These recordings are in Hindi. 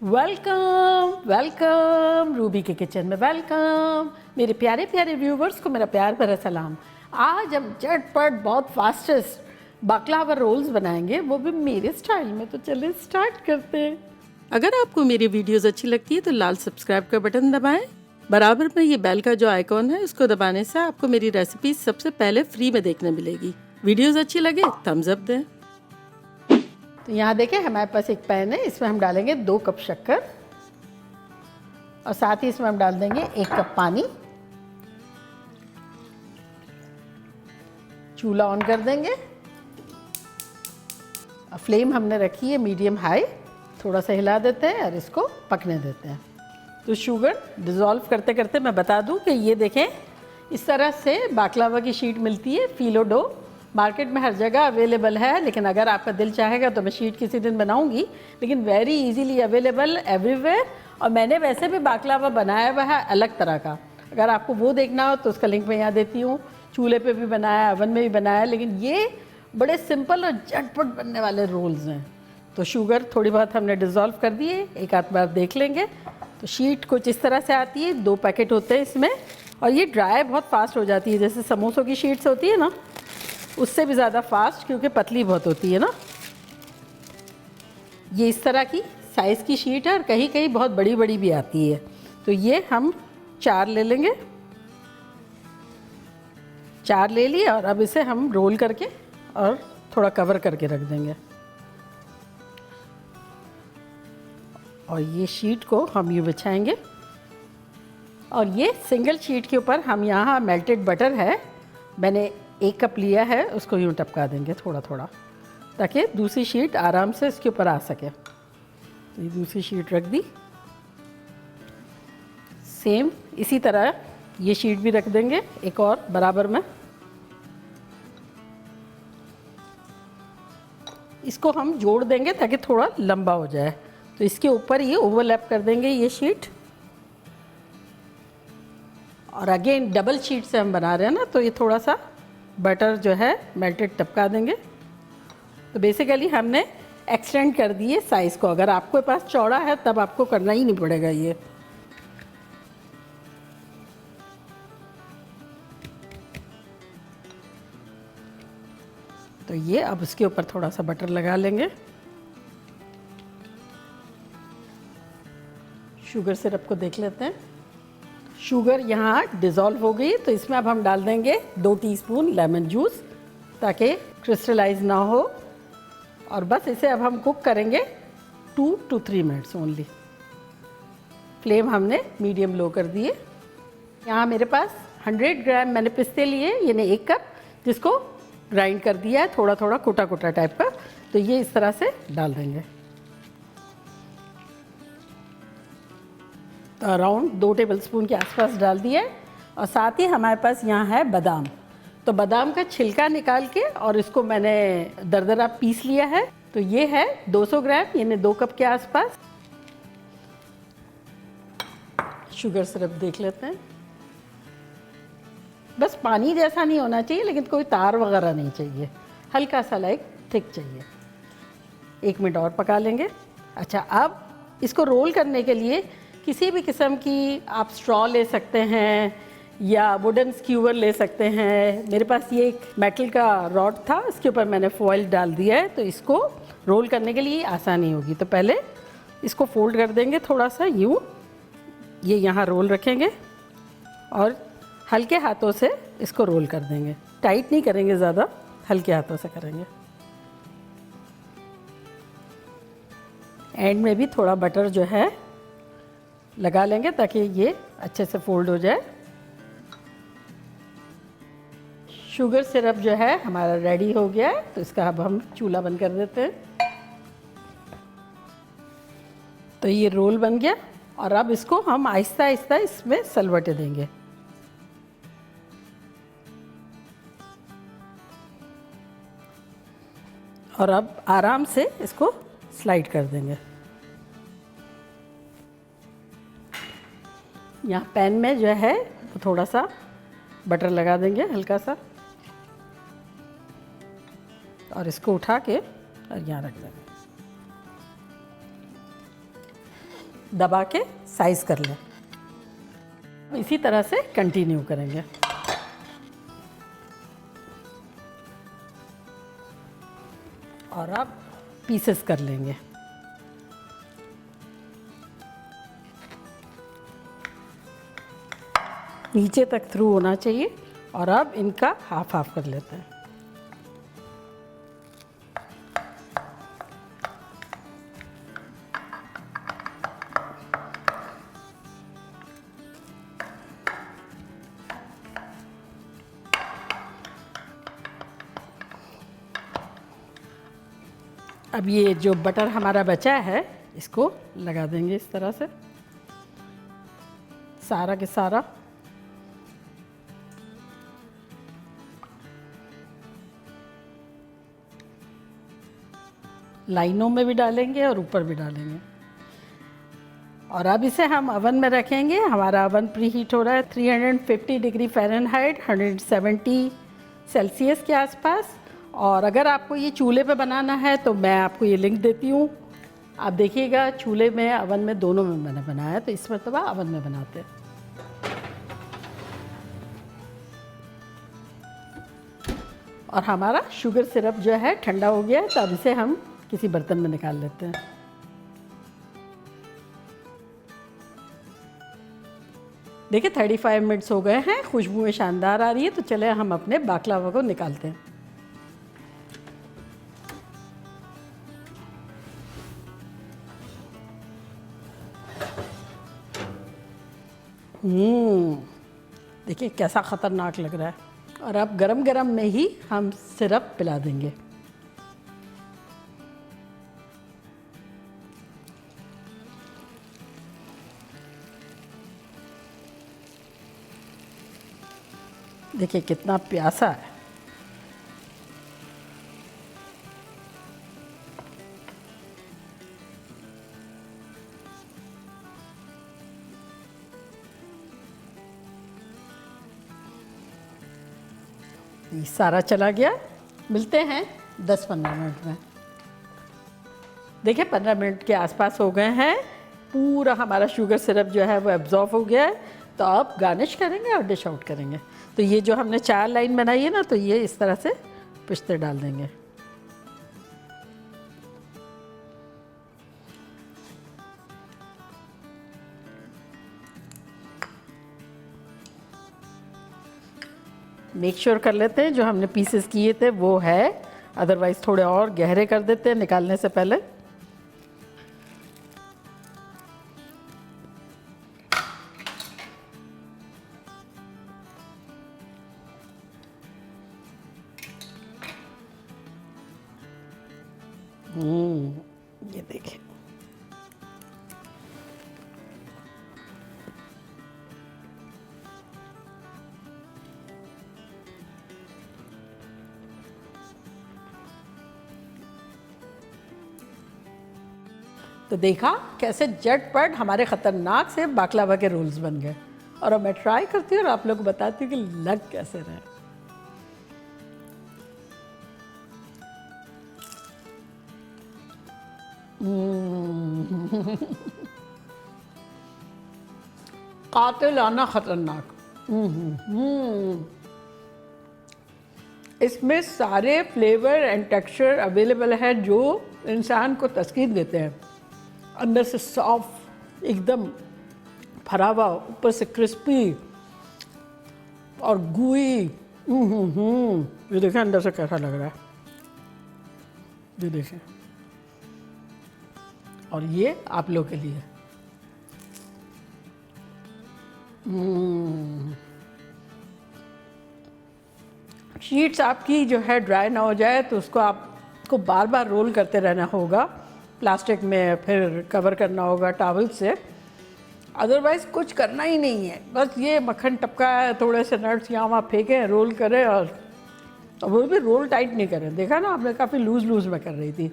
वेलकम वेलकम रूबी के किचन में वेलकम। मेरे प्यारे प्यारे व्यूवर्स को मेरा प्यार भरा सलाम। आज हम झटपट बहुत फास्टेस्ट बाकलावा रोल्स बनाएंगे, वो भी मेरे स्टाइल में। तो चलिए स्टार्ट करते हैं। अगर आपको मेरी वीडियोस अच्छी लगती है तो लाल सब्सक्राइब का बटन दबाएं। बराबर में ये बेल का जो आइकॉन है उसको दबाने से आपको मेरी रेसिपी सबसे पहले फ्री में देखने मिलेगी। वीडियोस अच्छी लगे थम्स अप दें। तो यहाँ देखें हमारे पास एक पैन है, इसमें हम डालेंगे 2 कप शक्कर और साथ ही इसमें हम डाल देंगे 1 कप पानी। चूल्हा ऑन कर देंगे और फ्लेम हमने रखी है मीडियम हाई। थोड़ा सा हिला देते हैं और इसको पकने देते हैं। तो शुगर डिज़ोल्व करते करते मैं बता दूं कि ये देखें इस तरह से बाकलावा की शीट मिलती है। फीलो डो मार्केट में हर जगह अवेलेबल है, लेकिन अगर आपका दिल चाहेगा तो मैं शीट किसी दिन बनाऊंगी, लेकिन वेरी इजीली अवेलेबल एवरीवेयर। और मैंने वैसे भी बाकलावा बनाया हुआ है अलग तरह का, अगर आपको वो देखना हो तो उसका लिंक मैं यहाँ देती हूँ। चूल्हे पे भी बनाया, ओवन में भी बनाया, लेकिन ये बड़े सिंपल और झटपट बनने वाले रोल्स हैं। तो शुगर थोड़ी बहुत हमने डिज़ोल्व कर दी है, एक आध बार देख लेंगे। तो शीट कुछ इस तरह से आती है, 2 पैकेट होते हैं इसमें, और ये ड्राई बहुत फास्ट हो जाती है। जैसे समोसों की शीट्स होती है ना, उससे भी ज़्यादा फास्ट, क्योंकि पतली बहुत होती है ना। ये इस तरह की साइज़ की शीट है और कहीं कहीं बहुत बड़ी बड़ी भी आती है। तो ये हम 4 ले लेंगे। 4 ले लिए और अब इसे हम रोल करके और थोड़ा कवर करके रख देंगे। और ये शीट को हम यूँ बिछाएंगे और ये सिंगल शीट के ऊपर हम यहाँ मेल्टेड बटर है, मैंने 1 कप लिया है, उसको यूँ टपका देंगे थोड़ा थोड़ा, ताकि दूसरी शीट आराम से इसके ऊपर आ सके। तो ये दूसरी शीट रख दी। सेम इसी तरह ये शीट भी रख देंगे एक और बराबर में। इसको हम जोड़ देंगे ताकि थोड़ा लंबा हो जाए। तो इसके ऊपर ये ओवरलैप कर देंगे ये शीट। और अगेन डबल शीट से हम बना रहे हैं ना, तो ये थोड़ा सा बटर जो है मेल्टेड टपका देंगे। तो बेसिकली हमने एक्सटेंड कर दिए साइज़ को। अगर आपके पास चौड़ा है तब आपको करना ही नहीं पड़ेगा ये। तो ये अब इसके ऊपर थोड़ा सा बटर लगा लेंगे। शुगर सिरप को देख लेते हैं। शुगर यहाँ डिज़ोल्व हो गई, तो इसमें अब हम डाल देंगे 2 टीस्पून लेमन जूस, ताकि क्रिस्टलाइज ना हो। और बस इसे अब हम कुक करेंगे 2 to 3 मिनट्स ओनली। फ्लेम हमने मीडियम लो कर दिए। यहाँ मेरे पास 100 ग्राम मैंने पिस्ते लिए, यानी 1 कप, जिसको ग्राइंड कर दिया है थोड़ा थोड़ा कुटा कुटा टाइप का। तो ये इस तरह से डाल देंगे। तो अराउंड 2 टेबलस्पून के आसपास डाल दिया है। और साथ ही हमारे पास यहाँ है बादाम। तो बादाम का छिलका निकाल के और इसको मैंने दरदरा पीस लिया है। तो ये है 200 ग्राम, यानी 2 कप के आसपास। शुगर सिरप देख लेते हैं। बस पानी जैसा नहीं होना चाहिए, लेकिन कोई तार वगैरह नहीं चाहिए, हल्का सा लाइक थिक चाहिए। 1 मिनट और पका लेंगे। अच्छा, अब इसको रोल करने के लिए किसी भी किस्म की आप स्ट्रॉ ले सकते हैं या वुडन स्क्यूवर ले सकते हैं। मेरे पास ये एक मेटल का रॉड था, इसके ऊपर मैंने फॉइल डाल दिया है, तो इसको रोल करने के लिए आसानी होगी। तो पहले इसको फोल्ड कर देंगे थोड़ा सा यूँ, ये यहाँ रोल रखेंगे और हल्के हाथों से इसको रोल कर देंगे। टाइट नहीं करेंगे ज़्यादा, हल्के हाथों से करेंगे। एंड में भी थोड़ा बटर जो है लगा लेंगे ताकि ये अच्छे से फोल्ड हो जाए। शुगर सिरप जो है हमारा रेडी हो गया है, तो इसका अब हम चूल्हा बंद कर देते हैं। तो ये रोल बन गया और अब इसको हम आहिस्ता आहिस्ता इसमें सलवटे देंगे। और अब आराम से इसको स्लाइड कर देंगे। यहाँ पैन में जो है तो थोड़ा सा बटर लगा देंगे हल्का सा, और इसको उठा के और यहाँ रख देंगे। दबा के साइज़ कर लें। इसी तरह से कंटिन्यू करेंगे। और अब पीसेस कर लेंगे। नीचे तक थ्रू होना चाहिए। और अब इनका हाफ हाफ कर लेते हैं। अब ये जो बटर हमारा बचा है इसको लगा देंगे इस तरह से सारा के सारा। लाइनों में भी डालेंगे और ऊपर भी डालेंगे। और अब इसे हम अवन में रखेंगे। हमारा अवन प्री हीट हो रहा है 350 डिग्री फ़ारेनहाइट 170 सेल्सियस के आसपास। और अगर आपको ये चूल्हे पे बनाना है तो मैं आपको ये लिंक देती हूँ। आप देखिएगा चूल्हे में अवन में दोनों में मैंने बनाया, तो इस मरतबा अवन में बनाते हैं। और हमारा शुगर सिरप जो है ठंडा हो गया है, तो अब इसे हम किसी बर्तन में निकाल लेते हैं। देखिए 35 मिनट्स हो गए हैं, खुशबुएं शानदार आ रही है। तो चले हम अपने बाकलावा को निकालते हैं। देखिए कैसा ख़तरनाक लग रहा है। और अब गरम गरम में ही हम सिरप पिला देंगे। देखिए कितना प्यासा है। ये सारा चला गया। मिलते हैं 10-15 मिनट में। देखिए 15 मिनट के आसपास हो गए हैं। पूरा हमारा शुगर सिरप जो है वो एब्जॉर्ब हो गया है। तो अब गार्निश करेंगे और डिश आउट करेंगे। तो ये जो हमने 4 लाइन बनाई है ना, तो ये इस तरह से पिस्ते डाल देंगे। मेक श्योर कर लेते हैं जो हमने पीसेस किए थे वो है, अदरवाइज़ थोड़े और गहरे कर देते हैं निकालने से पहले। ये देखिए तो देखा कैसे झटपट हमारे ख़तरनाक से बाकलावा के रोल्स बन गए। और अब मैं ट्राई करती हूँ और आप लोग को बताती हूँ कि लग कैसे रहे। कातिलाना ख़तरनाक। इसमें सारे फ्लेवर एंड टेक्सचर अवेलेबल है जो इंसान को तस्कीन देते हैं। अंदर से सॉफ्ट एकदम भरा हुआ, ऊपर से क्रिस्पी और गूई। ये देखें अंदर से कैसा लग रहा है, ये देखें। और ये आप लोग के लिए शीट्स आपकी जो है ड्राई ना हो जाए, तो उसको आपको बार बार रोल करते रहना होगा। प्लास्टिक में फिर कवर करना होगा टॉवल से, अदरवाइज़ कुछ करना ही नहीं है। बस ये मक्खन टपका है, थोड़े से नट्स यहाँ वहाँ फेंकें, रोल करें। और वो भी रोल टाइट नहीं करें। देखा ना आपने, काफ़ी लूज़ लूज़ में कर रही थी।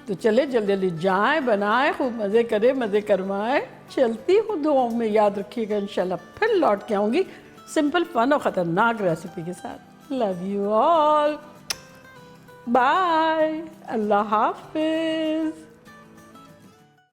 तो चले जल्दी जल्दी जाएँ, बनाएं, खूब मज़े करें, मज़े करवाएं। चलती हूँ, दुआओं में याद रखिएगा। इंशाल्लाह फिर लौट के आऊँगी सिंपल फन और ख़तरनाक रेसिपी के साथ। लव यू ऑल, बाय, अल्लाह हाफिज़।